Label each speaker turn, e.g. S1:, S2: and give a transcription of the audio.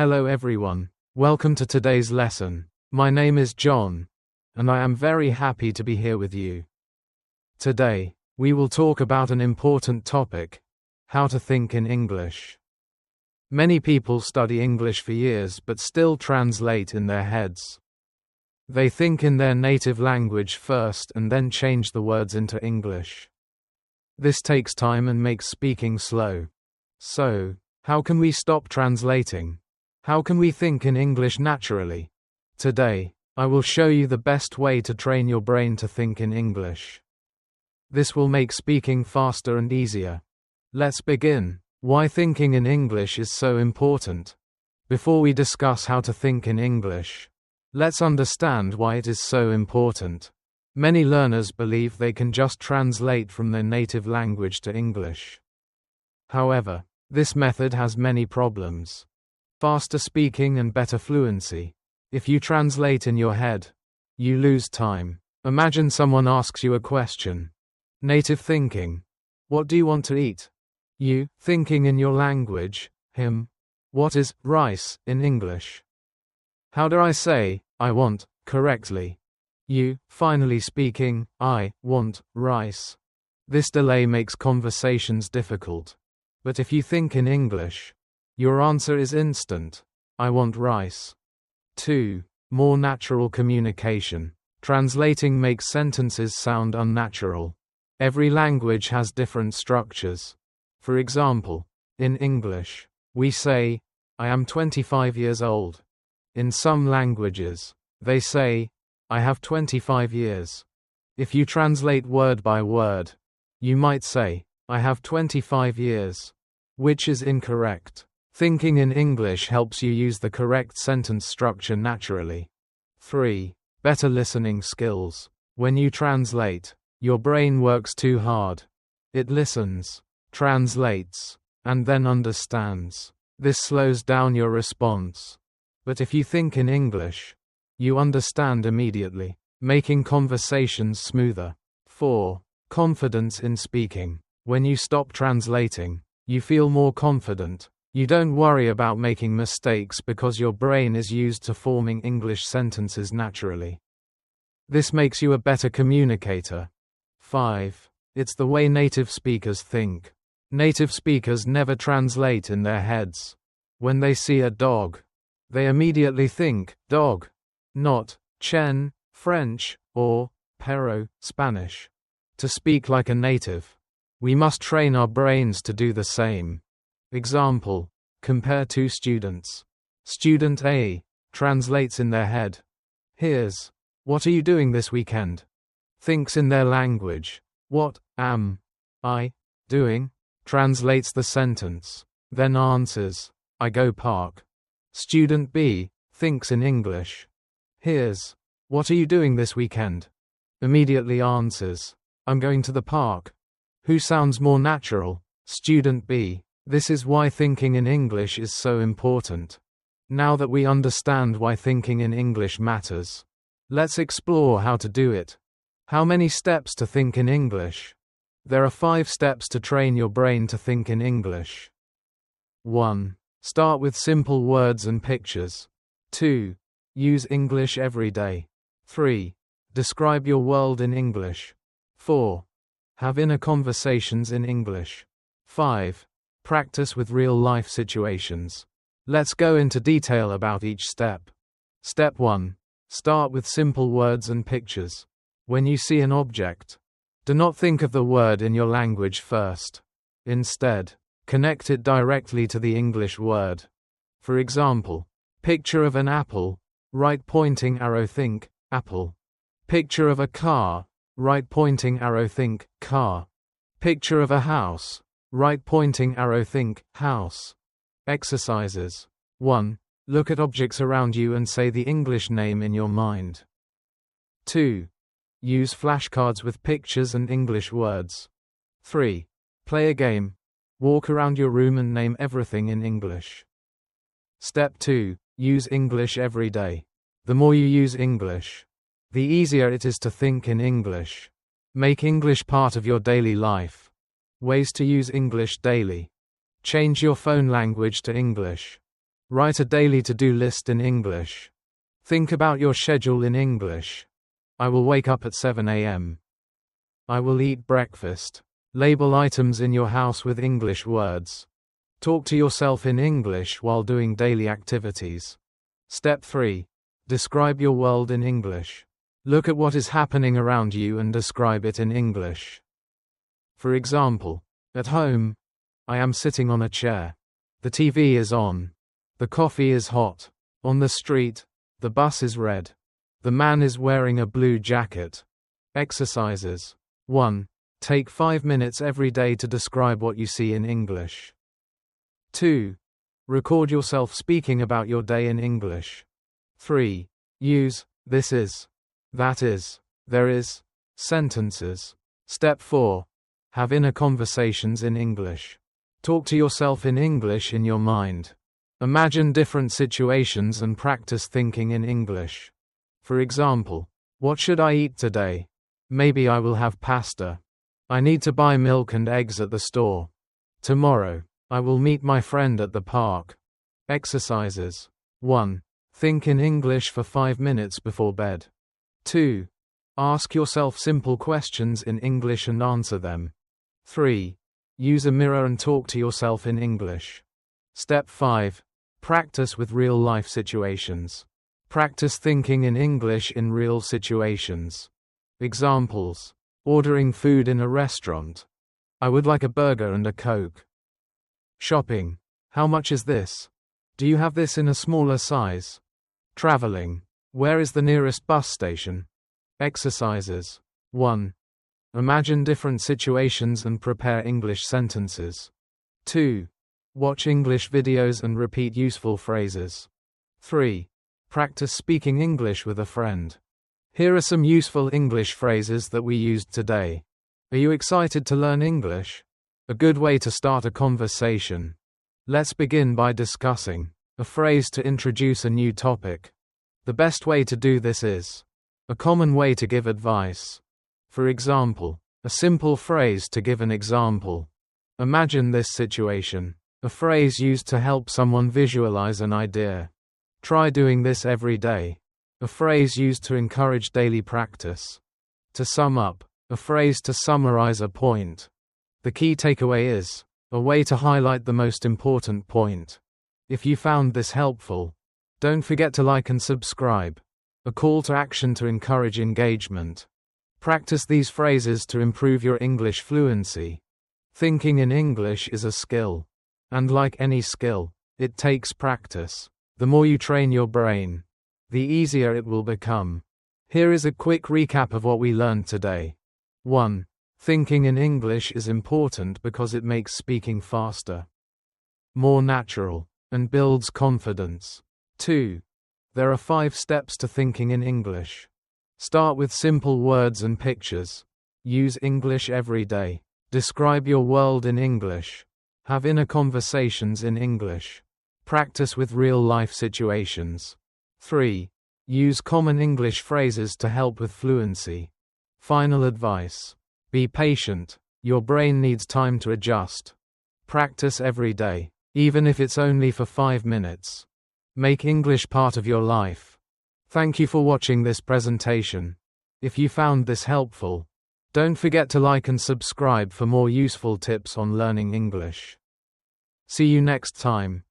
S1: Hello everyone. Welcome to today's lesson. My name is John, and I am very happy to be here with you. Today, we will talk about an important topic: how to think in English. Many people study English for years but still translate in their heads. They think in their native language first and then change the words into English. This takes time and makes speaking slow. So, how can we stop translating? How can we think in English naturally? Today, I will show you the best way to train your brain to think in English. This will make speaking faster and easier. Let's begin. Why thinking in English is so important. Before we discuss how to think in English, let's understand why it is so important. Many learners believe they can just translate from their native language to English. However, this method has many problems. Faster speaking and better fluency. If you translate in your head, you lose time. Imagine someone asks you a question. Native thinking. What do you want to eat? You, thinking in your language. Him. What is rice in English? How do I say, I want, correctly? You, finally speaking, I want rice. This delay makes conversations difficult. But if you think in English, your answer is instant. I want rice. 2. More natural communication. Translating makes sentences sound unnatural. Every language has different structures. For example, in English, we say, I am 25 years old. In some languages, they say, I have 25 years. If you translate word by word, you might say, I have 25 years, which is incorrect. Thinking in English helps you use the correct sentence structure naturally. 3. Better listening skills. When you translate, your brain works too hard. It listens, translates, and then understands. This slows down your response. But if you think in English, you understand immediately, making conversations smoother. 4. Confidence in speaking. When you stop translating, you feel more confident. You don't worry about making mistakes because your brain is used to forming English sentences naturally. This makes you a better communicator. 5. It's the way native speakers think. Native speakers never translate in their heads. When they see a dog, they immediately think, dog, not chien, French, or perro, Spanish. To speak like a native, we must train our brains to do the same. Example, compare two students. Student A translates in their head. Here's, what are you doing this weekend? Thinks in their language. What am I doing? Translates the sentence. Then answers, I go park. Student B thinks in English. Here's, what are you doing this weekend? Immediately answers, I'm going to the park. Who sounds more natural? Student B. This is why thinking in English is so important. Now that we understand why thinking in English matters, let's explore how to do it. How many steps to think in English? There are 5 steps to train your brain to think in English. 1. Start with simple words and pictures. 2. Use English every day. 3. Describe your world in English. 4. Have inner conversations in English. 5. Practice with real-life situations. Let's go into detail about each step. Step 1. Start with simple words and pictures. When you see an object, do not think of the word in your language first. Instead, connect it directly to the English word. For example, picture of an apple, right pointing arrow think, apple. Picture of a car, right pointing arrow think, car. Picture of a house, right pointing arrow think, house. Exercises. 1. Look at objects around you and say the English name in your mind. 2. Use flashcards with pictures and English words. 3. Play a game. Walk around your room and name everything in English. Step 2. Use English every day. The more you use English, the easier it is to think in English. Make English part of your daily life. Ways to use English daily. Change your phone language to English. Write a daily to-do list in English. Think about your schedule in English. I will wake up at 7 a.m. I will eat breakfast. Label items in your house with English words. Talk to yourself in English while doing daily activities. Step 3. Describe your world in English. Look at what is happening around you and describe it in English. For example, at home, I am sitting on a chair. The TV is on. The coffee is hot. On the street, the bus is red. The man is wearing a blue jacket. Exercises. 1. Take 5 minutes every day to describe what you see in English. 2. Record yourself speaking about your day in English. 3. Use this is, that is, there is sentences. Step 4. Have inner conversations in English. Talk to yourself in English in your mind. Imagine different situations and practice thinking in English. For example, what should I eat today? Maybe I will have pasta. I need to buy milk and eggs at the store. Tomorrow, I will meet my friend at the park. Exercises. 1. Think in English for 5 minutes before bed. 2. Ask yourself simple questions in English and answer them. 3. Use a mirror and talk to yourself in English. Step 5. Practice with real-life situations. Practice thinking in English in real situations. Examples. Ordering food in a restaurant. I would like a burger and a Coke. Shopping. How much is this? Do you have this in a smaller size? Traveling. Where is the nearest bus station? Exercises. 1. Imagine different situations and prepare English sentences. 2. Watch English videos and repeat useful phrases. 3. Practice speaking English with a friend. Here are some useful English phrases that we used today. Are you excited to learn English? A good way to start a conversation. Let's begin by discussing a phrase to introduce a new topic. The best way to do this is a common way to give advice. For example, a simple phrase to give an example. Imagine this situation. A phrase used to help someone visualize an idea. Try doing this every day. A phrase used to encourage daily practice. To sum up, a phrase to summarize a point. The key takeaway is a way to highlight the most important point. If you found this helpful, don't forget to like and subscribe. A call to action to encourage engagement. Practice these phrases to improve your English fluency. Thinking in English is a skill. And like any skill, it takes practice. The more you train your brain, the easier it will become. Here is a quick recap of what we learned today. 1. Thinking in English is important because it makes speaking faster, more natural, and builds confidence. 2. There are 5 steps to thinking in English. Start with simple words and pictures. Use English every day. Describe your world in English. Have inner conversations in English. Practice with real-life situations. 3. Use common English phrases to help with fluency. Final advice. Be patient. Your brain needs time to adjust. Practice every day, even if it's only for 5 minutes. Make English part of your life. Thank you for watching this presentation. If you found this helpful, don't forget to like and subscribe for more useful tips on learning English. See you next time.